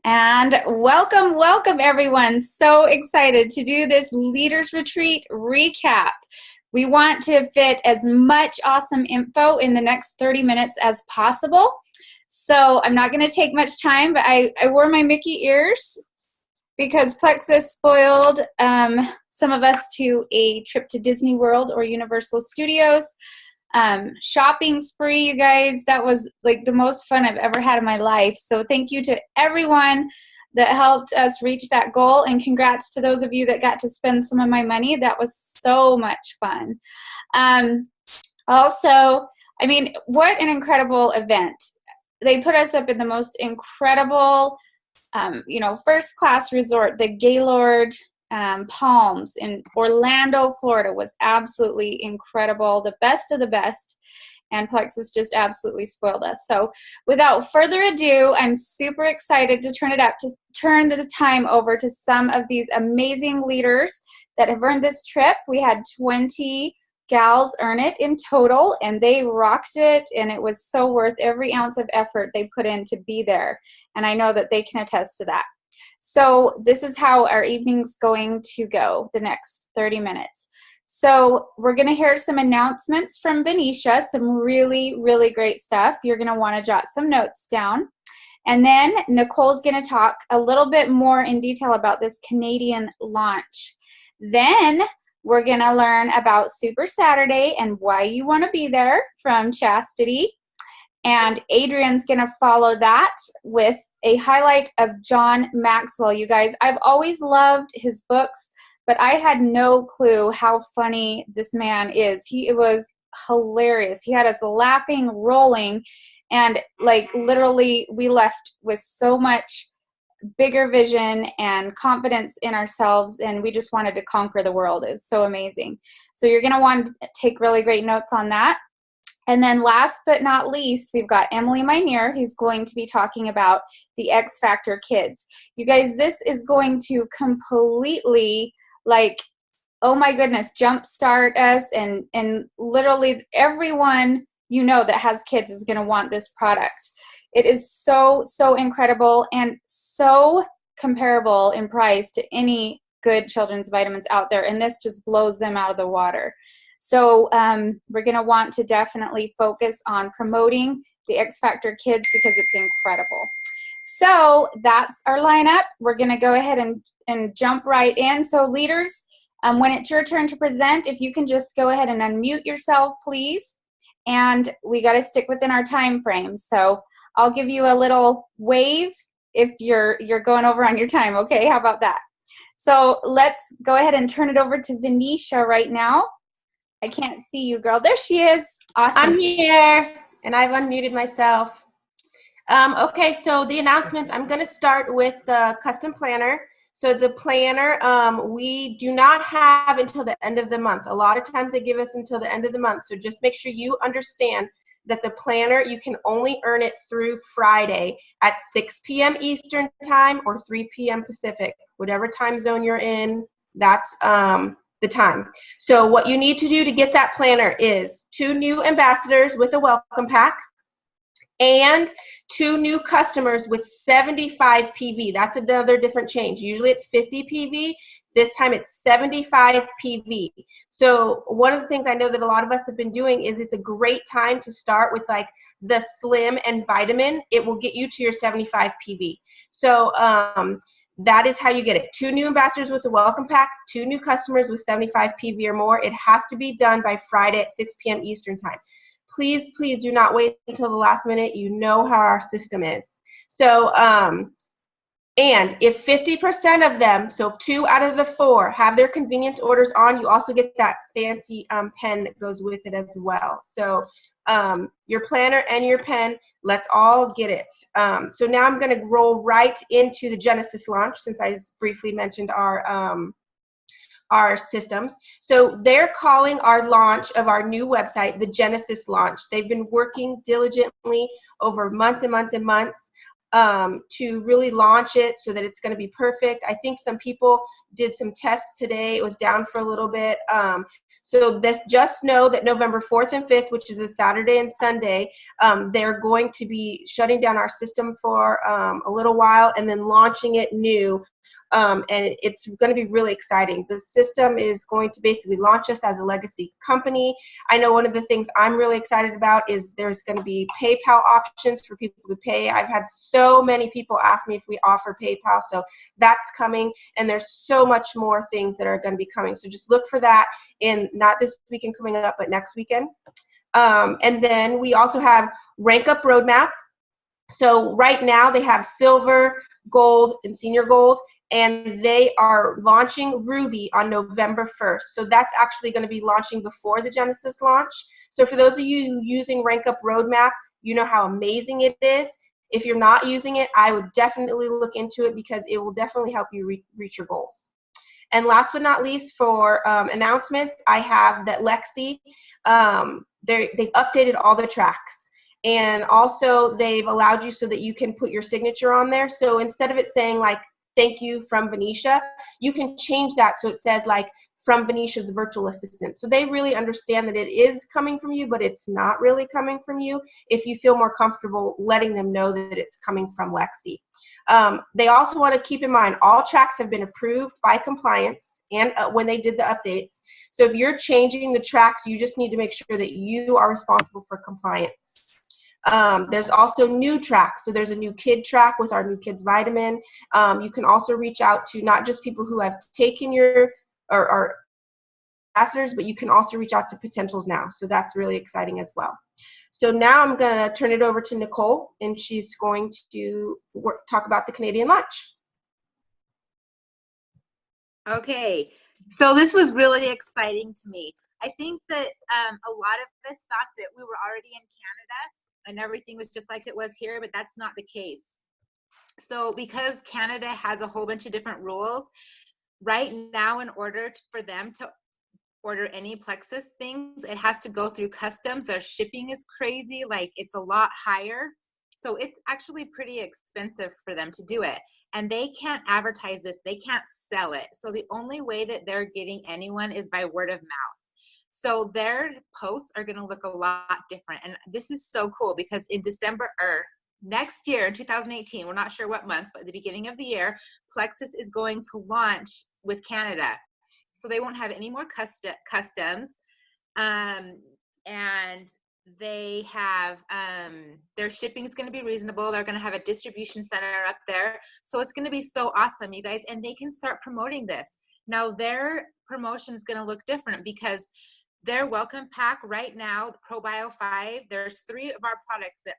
And welcome, welcome everyone. So excited to do this Leaders Retreat recap. We want to fit as much awesome info in the next 30 minutes as possible. So I'm not going to take much time, but I wore my Mickey ears because Plexus spoiled some of us to a trip to Disney World or Universal Studios. Shopping spree, you guys. That was like the most fun I've ever had in my life. So thank you to everyone that helped us reach that goal, and congrats to those of you that got to spend some of my money. That was so much fun. Also, I mean, what an incredible event. They put us up in the most incredible, first class resort, the Gaylord Palms in Orlando, Florida. Was absolutely incredible, the best of the best, and Plexus just absolutely spoiled us. So without further ado, I'm super excited to turn the time over to some of these amazing leaders that have earned this trip. We had 20 gals earn it in total, and they rocked it, and it was so worth every ounce of effort they put in to be there, and I know that they can attest to that. So this is how our evening's going to go the next 30 minutes. So we're going to hear some announcements from Venetia, some really, really great stuff. You're going to want to jot some notes down. And then Nicole's going to talk a little bit more in detail about this Canadian launch. Then we're going to learn about Super Saturday and why you want to be there from Chastity. And Adrian's going to follow that with a highlight of John Maxwell. You guys, I've always loved his books, but I had no clue how funny this man is. It was hilarious. He had us laughing, rolling, and like literally we left with so much bigger vision and confidence in ourselves, and we just wanted to conquer the world. It's so amazing. So you're going to want to take really great notes on that. And then last but not least, we've got Emily Minear, who's going to be talking about the X Factor Kids. You guys, this is going to completely, like, oh my goodness, jumpstart us, and literally everyone you know that has kids is going to want this product. It is so, so incredible and so comparable in price to any good children's vitamins out there, and this just blows them out of the water. So we're going to want to definitely focus on promoting the X Factor Kids because it's incredible. So that's our lineup. We're going to go ahead and jump right in. So leaders, when it's your turn to present, if you can just go ahead and unmute yourself, please. And we got to stick within our time frame. So I'll give you a little wave if you're going over on your time. Okay, how about that? So let's go ahead and turn it over to Venetia right now. I can't see you, girl. There she is. Awesome. I'm here, and I've unmuted myself. Okay, so the announcements, I'm going to start with the custom planner. So the planner, we do not have until the end of the month. A lot of times they give us until the end of the month. So just make sure you understand that the planner, you can only earn it through Friday at 6 p.m. Eastern time or 3 p.m. Pacific. Whatever time zone you're in, that's the time. So what you need to do to get that planner is 2 new ambassadors with a welcome pack and 2 new customers with 75 PV. That's another different change. Usually it's 50 PV. This time it's 75 PV. So one of the things I know that a lot of us have been doing is it's a great time to start with like the Slim and Vitamin. It will get you to your 75 PV. So that is how you get it. 2 new ambassadors with a welcome pack, 2 new customers with 75 PV or more. It has to be done by Friday at 6 p.m. Eastern time. Please, please do not wait until the last minute. You know how our system is. So, and if 50% of them, so if 2 out of the 4 have their convenience orders on, you also get that fancy pen that goes with it as well. So your planner and your pen, let's all get it. So now I'm going to roll right into the Genesis launch, since I briefly mentioned our systems. So they're calling our launch of our new website the Genesis launch. They've been working diligently over months and months and months to really launch it so that it's going to be perfect. I think some people did some tests today. It was down for a little bit. So this, just know that November 4th and 5th, which is a Saturday and Sunday, they're going to be shutting down our system for a little while and then launching it new. And it's going to be really exciting. The system is going to basically launch us as a legacy company. I know one of the things I'm really excited about is there's going to be PayPal options for people to pay. I've had so many people ask me if we offer PayPal, so that's coming. And there's so much more things that are going to be coming. So just look for that in not this weekend coming up, but next weekend. And then we also have Rank Up Roadmap. So right now they have silver, gold, and senior gold, and they are launching Ruby on November 1st. So that's actually going to be launching before the Genesis launch. So for those of you using Rank Up Roadmap, you know how amazing it is. If you're not using it, I would definitely look into it because it will definitely help you reach your goals. And last but not least, for announcements, I have that Lexi, they've updated all the tracks. And also they've allowed you so that you can put your signature on there. So instead of it saying like, thank you from Venetia, you can change that so it says like, from Venetia's virtual assistant. So they really understand that it is coming from you, but it's not really coming from you if you feel more comfortable letting them know that it's coming from Lexi. They also want to keep in mind all tracks have been approved by compliance and when they did the updates. So if you're changing the tracks, you just need to make sure that you are responsible for compliance. There's also new tracks. So there's a new kid track with our new kids vitamin. You can also reach out to not just people who have taken your or ambassadors, but you can also reach out to potentials now. So that's really exciting as well. So now I'm going to turn it over to Nicole, and she's going to talk about the Canadian lunch. Okay, so this was really exciting to me. I think that a lot of us thought that we were already in Canada and everything was just like it was here, but that's not the case. So because Canada has a whole bunch of different rules, right now in order for them to order any Plexus things, it has to go through customs. Their shipping is crazy, like it's a lot higher. So it's actually pretty expensive for them to do it. And they can't advertise this, they can't sell it. So the only way that they're getting anyone is by word of mouth. So their posts are gonna look a lot different. And this is so cool because in December, or next year in 2018, we're not sure what month, but at the beginning of the year, Plexus is going to launch with Canada. So they won't have any more customs, and they have their shipping is going to be reasonable. They're going to have a distribution center up there, so it's going to be so awesome, you guys. And they can start promoting this now. Their promotion is going to look different because their welcome pack right now, ProBio 5, there's 3 of our products that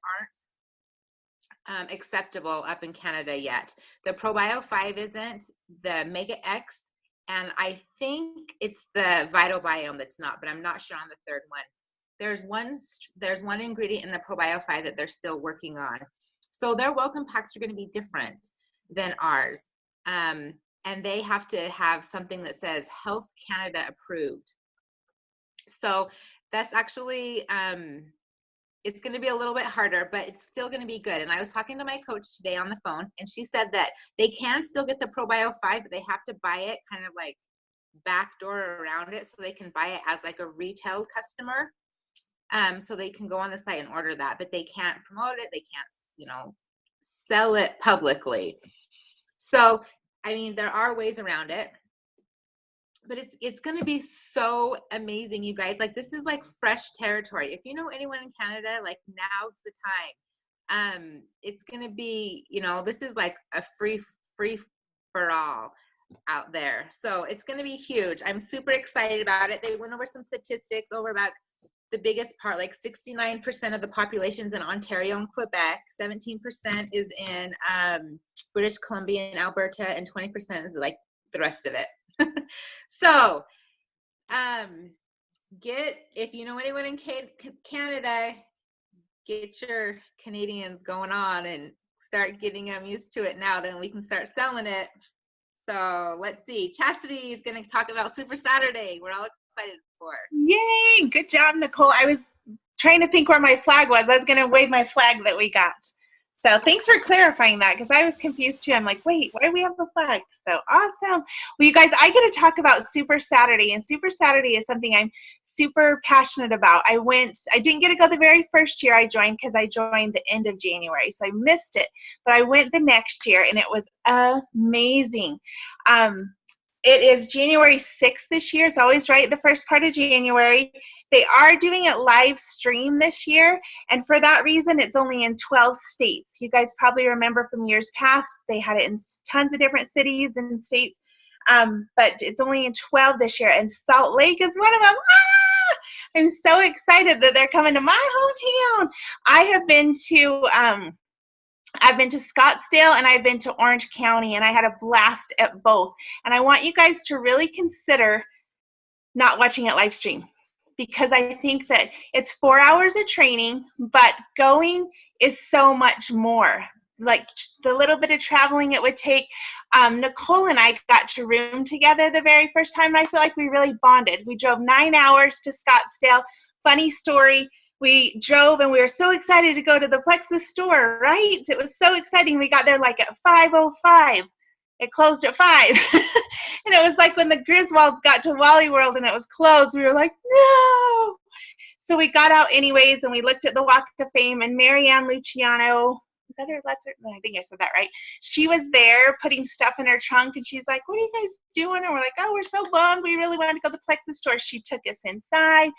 aren't acceptable up in Canada yet. The ProBio 5 isn't, the Mega X, and I think it's the Vital Biome that's not, but I'm not sure on the third one. There's one ingredient in the ProBio 5 that they're still working on. So their welcome packs are going to be different than ours. And they have to have something that says Health Canada approved. So that's actually, it's going to be a little bit harder, but it's still going to be good. And I was talking to my coach today on the phone, and she said that they can still get the ProBio 5, but they have to buy it kind of like backdoor around it, so they can buy it as like a retail customer. So they can go on the site and order that, but they can't promote it. They can't, sell it publicly. So, I mean, there are ways around it, but it's going to be so amazing, you guys. Like, this is like fresh territory. If you know anyone in Canada, like, now's the time. It's going to be, this is like a free for all out there. So it's going to be huge. I'm super excited about it. They went over some statistics over about the biggest part, like 69% of the population's in Ontario and Quebec, 17% is in British Columbia and Alberta, and 20% is like the rest of it. So if you know anyone in Canada, get your Canadians going on and start getting them used to it now, then we can start selling it. So let's see. Chastity is going to talk about Super Saturday. We're all excited for. Yay! Good job, Nicole. I was trying to think where my flag was. I was going to wave my flag that we got. So thanks for clarifying that, because I was confused too. I'm like, wait, why do we have the flag? So awesome. Well, you guys, I get to talk about Super Saturday, and Super Saturday is something I'm super passionate about. I didn't get to go the very first year I joined because I joined the end of January, so I missed it. But I went the next year, and it was amazing. It is January 6th this year. It's always right the first part of January. They are doing it live stream this year, and for that reason, it's only in 12 states. You guys probably remember from years past, they had it in tons of different cities and states, but it's only in 12 this year, and Salt Lake is one of them. Ah! I'm so excited that they're coming to my hometown. I've been to Scottsdale and I've been to Orange County, and I had a blast at both. And I want you guys to really consider not watching it live stream, because I think that it's 4 hours of training, but going is so much more. Like the little bit of traveling it would take. Nicole and I got to room together the very first time, and I feel like we really bonded. We drove 9 hours to Scottsdale. Funny story. We drove and we were so excited to go to the Plexus store, right? It was so exciting. We got there like at 5:05. It closed at 5. And it was like when the Griswolds got to Wally World and it was closed, we were like, no. So we got out anyways, and we looked at the Walk of Fame, and Marianne Luciano, is that her last name? I think I said that right. She was there putting stuff in her trunk, and she's like, what are you guys doing? And we're like, oh, we're so bummed. We really wanted to go to the Plexus store. She took us inside.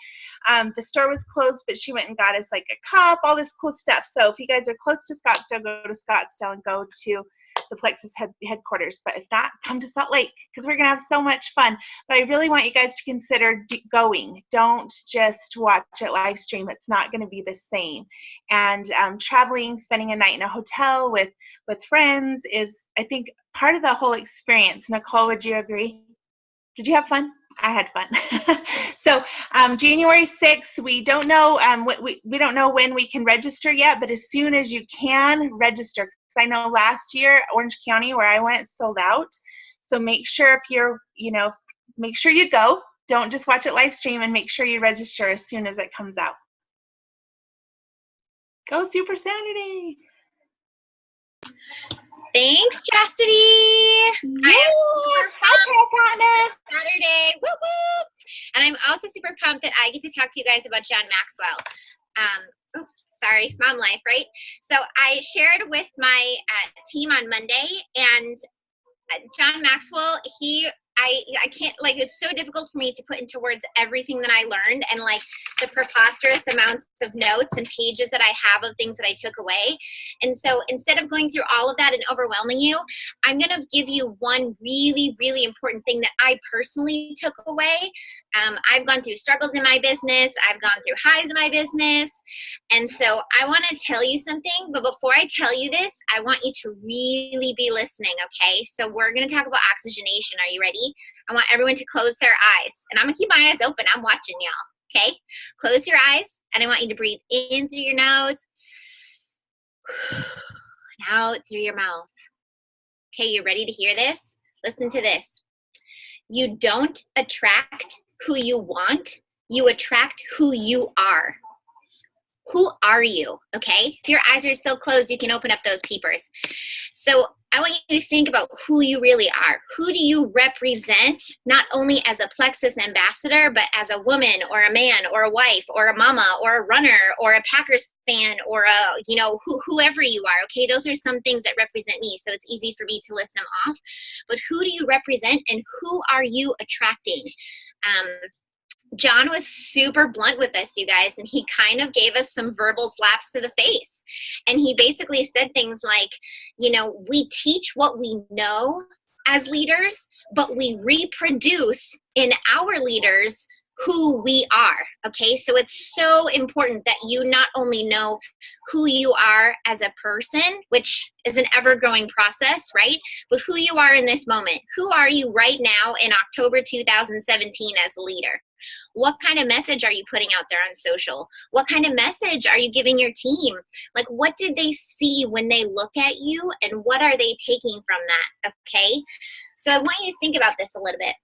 The store was closed, but she went and got us like a cup, all this cool stuff. So if you guys are close to Scottsdale, go to Scottsdale and go to the Plexus headquarters. But if not, come to Salt Lake, because we're going to have so much fun. But I really want you guys to consider going. Don't just watch it live stream. It's not going to be the same. And traveling, spending a night in a hotel with friends is, I think, part of the whole experience. Nicole, would you agree? Did you have fun? I had fun. So January 6th, we don't know we don't know when we can register yet, but as soon as you can, register. Because I know last year, Orange County, where I went, sold out. So make sure if you're, make sure you go. Don't just watch it live stream, and make sure you register as soon as it comes out. Go Super Saturday. Thanks, Chastity. Hi, Saturday. Woo woo. And I'm also super pumped that I get to talk to you guys about John Maxwell. Oops, sorry, mom life, right? So I shared with my team on Monday, and John Maxwell, I can't, like, it's so difficult for me to put into words everything that I learned, and like the preposterous amounts of notes and pages that I have of things that I took away. And so instead of going through all of that and overwhelming you, I'm going to give you one really, really important thing that I personally took away. I've gone through struggles in my business. I've gone through highs in my business. And so I want to tell you something, but before I tell you this, I want you to really be listening, okay? So we're going to talk about oxygenation. Are you ready? I want everyone to close their eyes, and I'm going to keep my eyes open. I'm watching y'all, okay? Close your eyes, and I want you to breathe in through your nose and out through your mouth. Okay, you ready to hear this? Listen to this. You don't attract who you want. You attract who you are. Who are you? Okay? If your eyes are still closed, you can open up those peepers. So I want you to think about who you really are. Who do you represent, not only as a Plexus ambassador, but as a woman or a man or a wife or a mama or a runner or a Packers fan or whoever you are, okay? Those are some things that represent me, so it's easy for me to list them off. But who do you represent, and who are you attracting? John was super blunt with us, you guys, and he kind of gave us some verbal slaps to the face. And he basically said things like, we teach what we know as leaders, but we reproduce in our leaders who we are, okay? So it's so important that you not only know who you are as a person, which is an ever-growing process, right? But who you are in this moment. Who are you right now in October 2017 as a leader? What kind of message are you putting out there on social? What kind of message are you giving your team? Like, what did they see when they look at you, and what are they taking from that, okay? So I want you to think about this a little bit.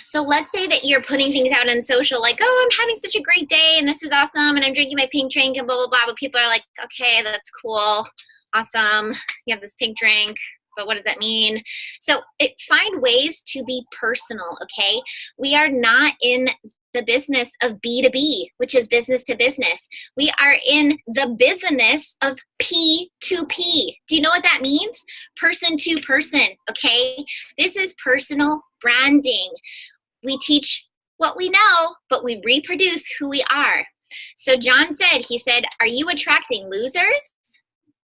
So let's say that you're putting things out on social like, oh, I'm having such a great day and this is awesome and I'm drinking my pink drink and blah, blah, blah. But people are like, okay, that's cool. awesome. You have this pink drink, but what does that mean? So find ways to be personal, okay? We are not in the business of B2B, which is business to business. We are in the business of P2P. Do you know what that means? Person to person, okay? This is personal branding. We teach what we know, but we reproduce who we are. So John said, he said, are you attracting losers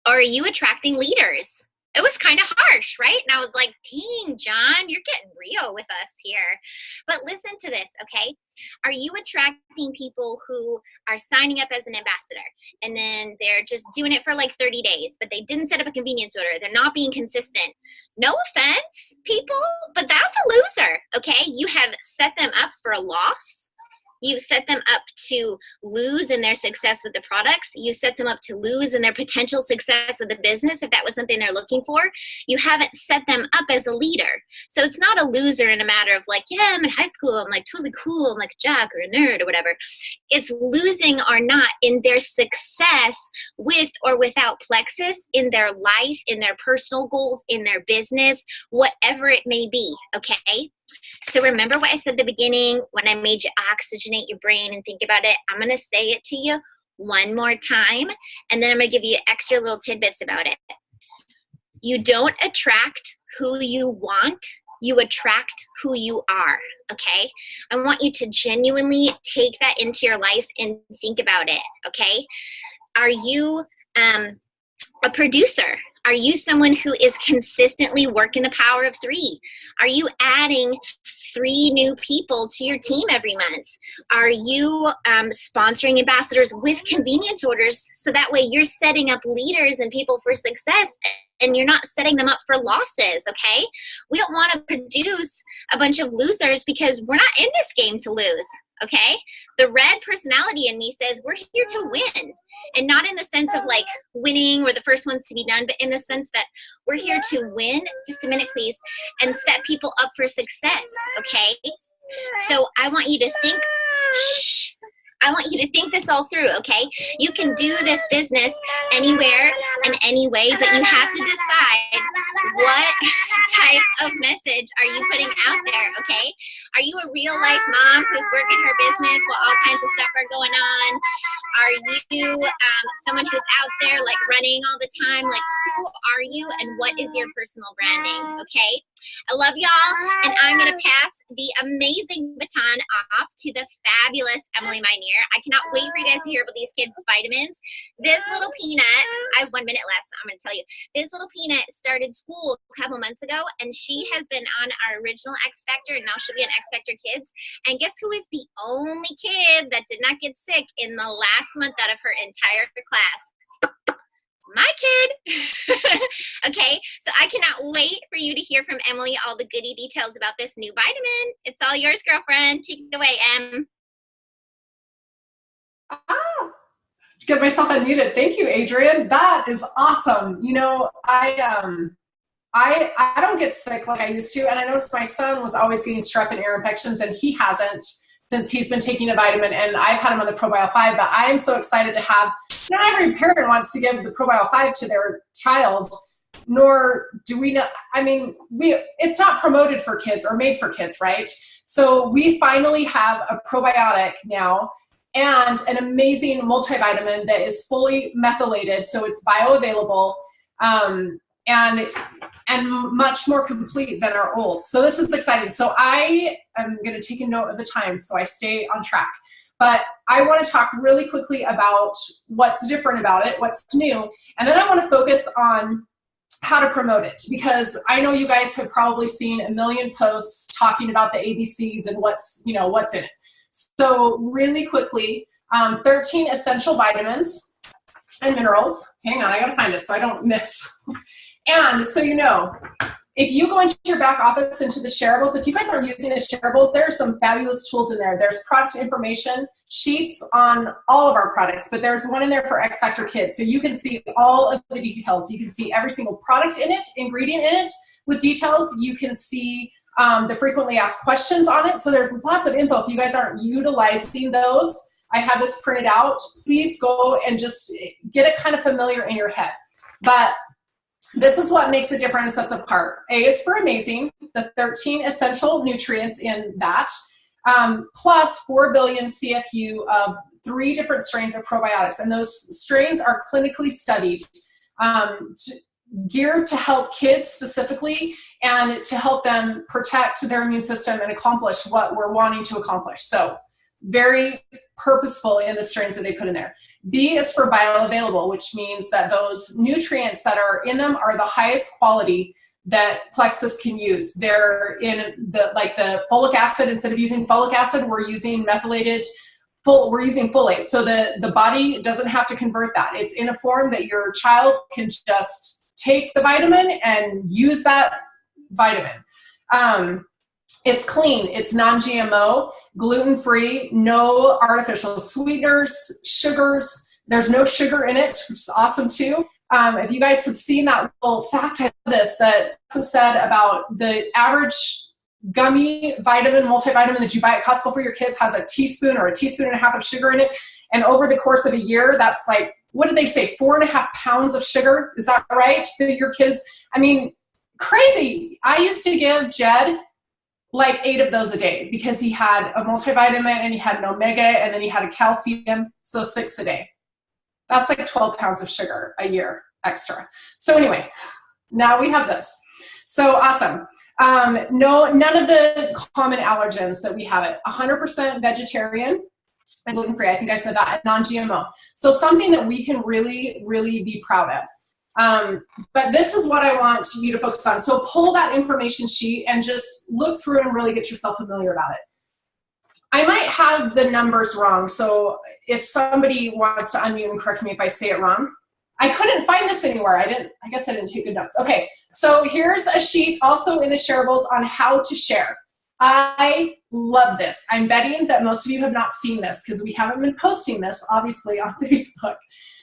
or are you attracting leaders? It was kind of harsh, right? And I was like, dang, John, you're getting real with us here. But listen to this, okay? Are you attracting people who are signing up as an ambassador and then they're just doing it for like 30 days, but they didn't set up a convenience order? They're not being consistent. No offense, people, but that's a loser, okay? You have set them up for a loss. You set them up to lose in their success with the products. You set them up to lose in their potential success with the business if that was something they're looking for. You haven't set them up as a leader. So it's not a loser in a matter of like, yeah, I'm in high school. I'm like totally cool. I'm like a jock or a nerd or whatever. It's losing or not in their success with or without Plexus in their life, in their personal goals, in their business, whatever it may be, okay? So remember what I said at the beginning when I made you oxygenate your brain and think about it? I'm going to say it to you one more time, and then I'm going to give you extra little tidbits about it. You don't attract who you want. You attract who you are, okay? I want you to genuinely take that into your life and think about it, okay? Are you a producer? Are you someone who is consistently working the power of 3? Are you adding 3 new people to your team every month? Are you sponsoring ambassadors with convenience orders so that way you're setting up leaders and people for success and you're not setting them up for losses, okay? We don't want to produce a bunch of losers because we're not in this game to lose, okay? The red personality in me says we're here to win, and not in the sense of like winning or the first ones to be done, but in the sense that we're here to win, just a minute please, and set people up for success, okay? So I want you to think, I want you to think this all through, okay? You can do this business anywhere and any way, but you have to decide what type of message are you putting out there, okay? Are you a real life mom who's working her business while all kinds of stuff are going on? Are you someone who's out there like running all the time? Like, who are you and what is your personal branding, okay? I love y'all, and I'm going to pass the amazing baton off to the fabulous Emily Minear. I cannot wait for you guys to hear about these kids' vitamins. This little peanut, I have 1 minute left, so I'm going to tell you. This little peanut started school a couple months ago, and she has been on our original X Factor, and now she'll be on X Factor Kids. And guess who is the only kid that did not get sick in the last month out of her entire class? My kid. Okay, so I cannot wait for you to hear from Emily all the goody details about this new vitamin. It's all yours, girlfriend. Take it away, Em. To get myself unmuted. Thank you, Adrienne. That is awesome. You know, I don't get sick like I used to, and I noticed my son was always getting strep and ear infections, and he hasn't since he's been taking a vitamin, and I've had him on the ProBio 5, but I am so excited to have, not every parent wants to give the ProBio 5 to their child, nor do we know, I mean, it's not promoted for kids or made for kids, right? So we finally have a probiotic now and an amazing multivitamin that is fully methylated, so it's bioavailable, and much more complete than our old. So this is exciting. So I am going to take a note of the time so I stay on track. But I want to talk really quickly about what's different about it, what's new, and then I want to focus on how to promote it, because I know you guys have probably seen a million posts talking about the ABCs and what's in it. So really quickly, 13 essential vitamins and minerals. Hang on, I got to find it so I don't miss. And so if you go into your back office into the shareables, if you guys aren't using the shareables, there are some fabulous tools in there. There's product information sheets on all of our products, but there's one in there for X Factor Kids. So you can see all of the details. You can see every single product in it, ingredient in it with details. You can see the frequently asked questions on it. So there's lots of info. If you guys aren't utilizing those, I have this printed out. Please go and just get it kind of familiar in your head. But this is what makes a difference, sets apart. A is for amazing, the 13 essential nutrients in that, plus 4 billion CFU of 3 different strains of probiotics. And those strains are clinically studied, geared to help kids specifically and to help them protect their immune system and accomplish what we're wanting to accomplish. So very purposeful in the strains that they put in there. B is for bioavailable, which means that those nutrients that are in them are the highest quality that Plexus can use. They're in the folic acid. Instead of using folic acid, we're using we're using folate. So the body doesn't have to convert that. It's in a form that your child can just take the vitamin and use that vitamin. It's clean, it's non-GMO, gluten-free, no artificial sweeteners, sugars. There's no sugar in it, which is awesome too. If you guys have seen that little fact that said about the average gummy vitamin, multivitamin that you buy at Costco for your kids has a teaspoon or a teaspoon and a half of sugar in it. And over the course of a year, that's like, what did they say, 4.5 pounds of sugar? Is that right? Your kids, I mean, crazy. I used to give Jed like 8 of those a day because he had a multivitamin and he had an omega and then he had a calcium, so 6 a day. That's like 12 pounds of sugar a year extra. So anyway, now we have this. So awesome. None of the common allergens that we have it. 100% vegetarian and gluten-free. I think I said that. Non-GMO. So something that we can really, really be proud of. But this is what I want you to focus on. So pull that information sheet and just look through and really get yourself familiar about it. I might have the numbers wrong. So if somebody wants to unmute and correct me if I say it wrong. I couldn't find this anywhere. I guess I didn't take good notes. Okay, so here's a sheet also in the shareables on how to share. I love this. I'm betting that most of you have not seen this because we haven't been posting this, obviously, on Facebook.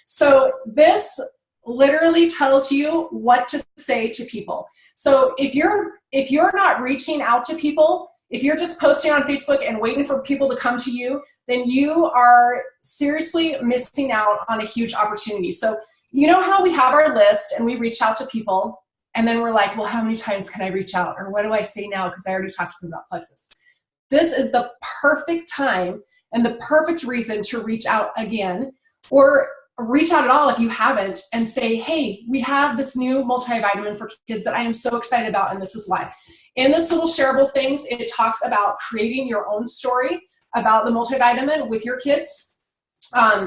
So this literally tells you what to say to people. So if you're not reaching out to people, if you're just posting on Facebook and waiting for people to come to you, then you are seriously missing out on a huge opportunity. So you know how we have our list and we reach out to people and then we're like, well, how many times can I reach out? Or what do I say now? Because I already talked to them about Plexus. This is the perfect time and the perfect reason to reach out again, or reach out at all if you haven't, and say, hey, we have this new multivitamin for kids that I am so excited about, and this is why. In this little shareable things, it talks about creating your own story about the multivitamin with your kids,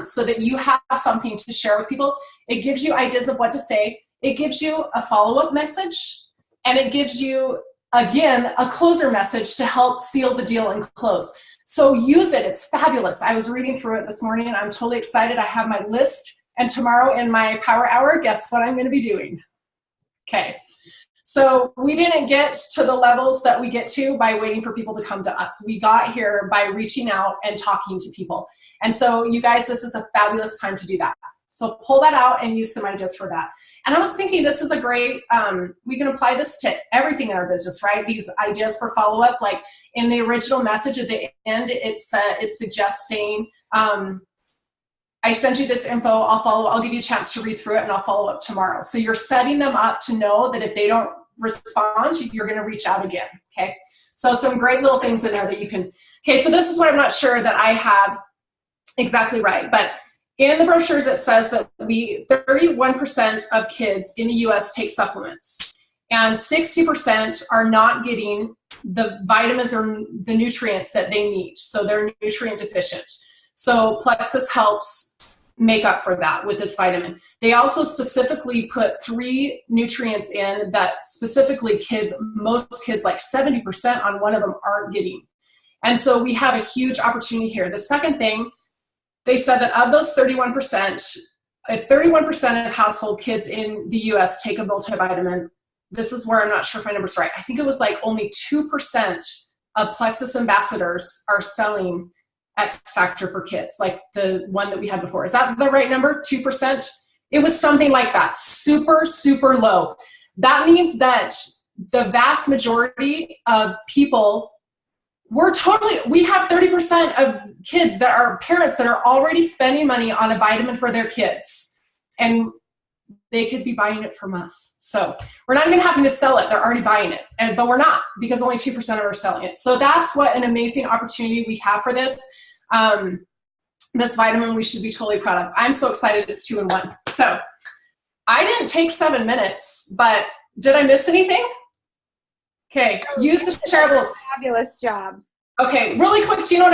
so that you have something to share with people. It gives you ideas of what to say. It gives you a follow-up message, and it gives you, again, a closer message to help seal the deal and close. So use it. It's fabulous. I was reading through it this morning, and I'm totally excited. I have my list, and tomorrow in my power hour, guess what I'm going to be doing? Okay. So we didn't get to the levels that we get to by waiting for people to come to us. We got here by reaching out and talking to people. And so you guys, this is a fabulous time to do that. So pull that out and use some ideas for that. And I was thinking this is a great, we can apply this to everything in our business, right? These ideas for follow-up, like in the original message at the end, it suggests saying, I sent you this info, I'll give you a chance to read through it and I'll follow up tomorrow. So you're setting them up to know that if they don't respond, you're gonna reach out again, okay? So some great little things in there that you can, okay, so this is what I'm not sure that I have exactly right, but in the brochures it says that 31% of kids in the US take supplements, and 60% are not getting the vitamins or the nutrients that they need, so they're nutrient deficient. So Plexus helps make up for that with this vitamin. They also specifically put 3 nutrients in that specifically most kids, like 70% on one of them, aren't getting. And so we have a huge opportunity here. The second thing, they said that of those 31%, if 31% of household kids in the US take a multivitamin, this is where I'm not sure if my number's right. I think it was like only 2% of Plexus ambassadors are selling X Factor for kids, like the one that we had before. Is that the right number? 2%? It was something like that. Super, super low. That means that the vast majority of people, we have 30% of kids that are parents that are already spending money on a vitamin for their kids. And they could be buying it from us. So we're not even having to sell it. They're already buying it. But we're not, because only 2% of them are selling it. So that's what an amazing opportunity we have for this. This vitamin we should be totally proud of. I'm so excited it's 2 in 1. So I didn't take 7 minutes, but did I miss anything? Okay, use the shareables. Fabulous job. Okay, really quick, do you know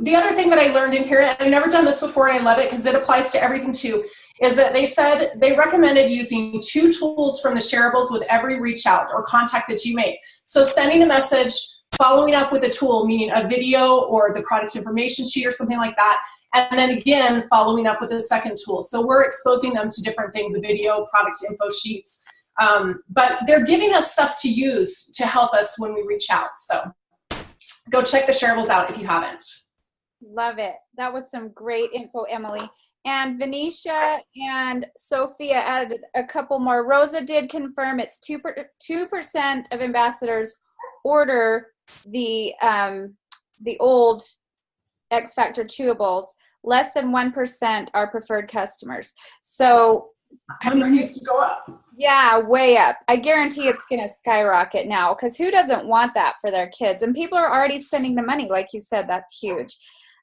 the other thing that I learned in here, and I've never done this before and I love it because it applies to everything too, is that they said they recommended using 2 tools from the shareables with every reach out or contact that you make. So sending a message, following up with a tool, meaning a video or the product information sheet or something like that, and then again, following up with a second tool. So we're exposing them to different things, a video, product info sheets, but they're giving us stuff to use to help us when we reach out. So go check the shareables out if you haven't. Love it. That was some great info, Emily. And Venetia and Sophia added a couple more. Rosa did confirm it's 2% of ambassadors order the old X Factor chewables. Less than 1% are preferred customers. So Number needs to go up. Yeah, way up. I guarantee it's going to skyrocket now, because who doesn't want that for their kids? And people are already spending the money, like you said. That's huge.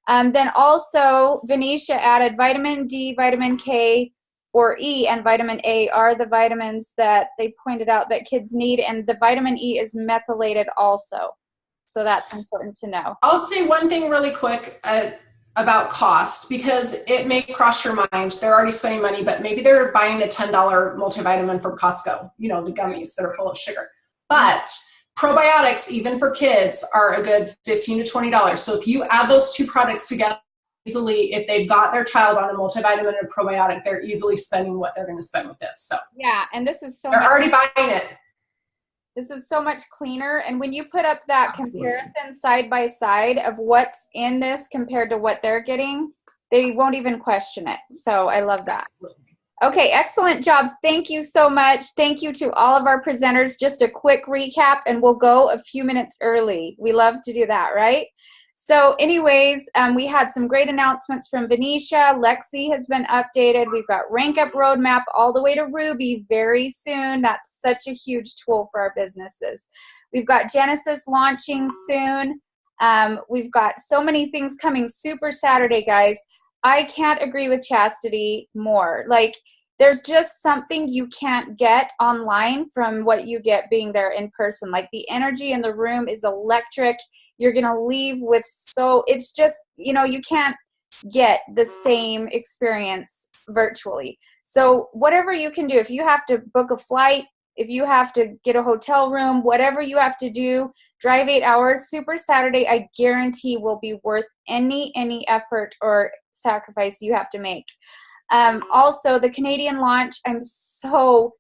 Then also, Venetia added vitamin D, vitamin K, or E, and vitamin A are the vitamins that they pointed out that kids need, and the vitamin E is methylated also. So that's important to know. I'll say one thing really quick about cost, because it may cross your mind. They're already spending money, but maybe they're buying a $10 multivitamin from Costco, you know, the gummies that are full of sugar. But probiotics, even for kids, are a good $15 to $20. So if you add those 2 products together easily, if they've got their child on a multivitamin and a probiotic, they're easily spending what they're going to spend with this. So yeah, and this is so they're already buying it. This is so much cleaner. And when you put up that comparison side by side of what's in this compared to what they're getting, they won't even question it. So I love that. Okay, excellent job. Thank you so much. Thank you to all of our presenters. Just a quick recap, and we'll go a few minutes early. We love to do that, right? So anyways, we had some great announcements from Venetia. Lexi has been updated. We've got Rank Up Roadmap all the way to Ruby very soon. That's such a huge tool for our businesses. We've got Genesis launching soon. We've got so many things coming. Super Saturday, guys. I can't agree with Chastity more. Like, there's just something you can't get online from what you get being there in person. Like, the energy in the room is electric. You're going to leave with it's just, you know, you can't get the same experience virtually. So whatever you can do, if you have to book a flight, if you have to get a hotel room, whatever you have to do, drive 8 hours, Super Saturday, I guarantee will be worth any effort or sacrifice you have to make. Also, the Canadian launch, I'm so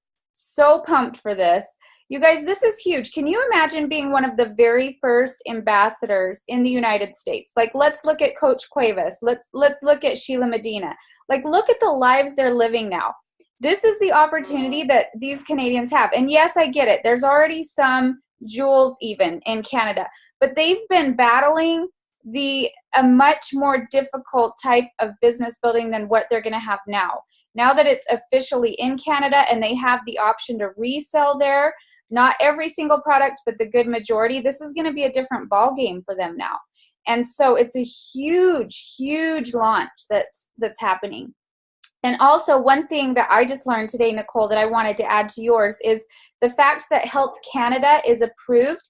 pumped for this. You guys, this is huge. Can you imagine being one of the very first ambassadors in the United States? Like, let's look at Coach Cuevas. Let's look at Sheila Medina. Like, look at the lives they're living now. This is the opportunity that these Canadians have. And yes, I get it. There's already some jewels even in Canada, but they've been battling a much more difficult type of business building than what they're going to have now. Now that it's officially in Canada and they have the option to resell there, not every single product, but the good majority, this is going to be a different ball game for them now. And so it's a huge launch that's happening. And also, one thing that I just learned today, Nicole, that I wanted to add to yours is the fact that Health Canada is approved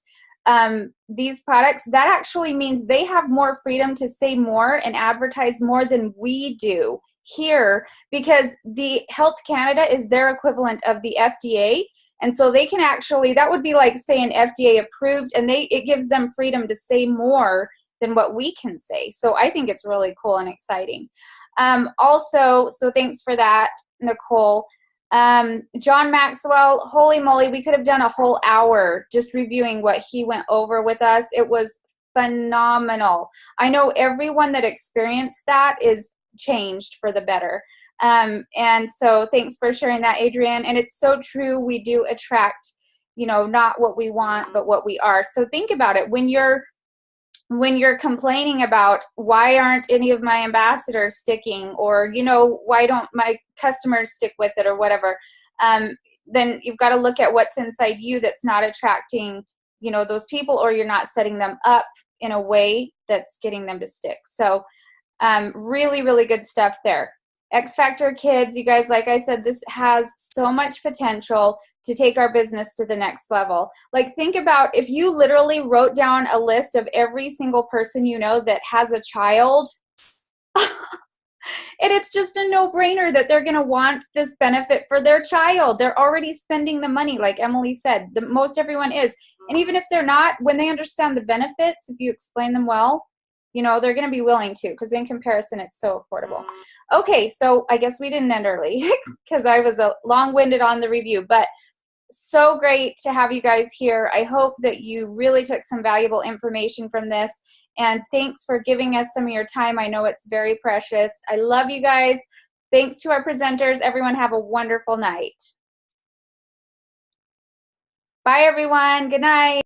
these products. That actually means they have more freedom to say more and advertise more than we do here, because the Health Canada is their equivalent of the FDA. And so they can actually, that would be like saying FDA approved, and it gives them freedom to say more than what we can say. So I think it's really cool and exciting. Also, so thanks for that, Nicole. John Maxwell, holy moly, we could have done a whole hour just reviewing what he went over with us. It was phenomenal. I know everyone that experienced that is changed for the better. And so thanks for sharing that, Adrienne. And it's so true. We do attract, you know, not what we want, but what we are. So think about it. When you're complaining about why aren't any of my ambassadors sticking, or, you know, why don't my customers stick with it or whatever, then you've got to look at what's inside you that's not attracting, you know, those people, or you're not setting them up in a way that's getting them to stick. So really, really good stuff there. X Factor Kids, you guys, like I said, this has so much potential to take our business to the next level. Like, think about if you literally wrote down a list of every single person you know that has a child, and it's just a no-brainer that they're going to want this benefit for their child. They're already spending the money, like Emily said. Most everyone is. And even if they're not, when they understand the benefits, if you explain them well, you know, they're going to be willing to, because in comparison, it's so affordable. Okay, so I guess we didn't end early because I was long-winded on the review, but so great to have you guys here. I hope that you really took some valuable information from this, and thanks for giving us some of your time. I know it's very precious. I love you guys. Thanks to our presenters. Everyone have a wonderful night. Bye, everyone. Good night.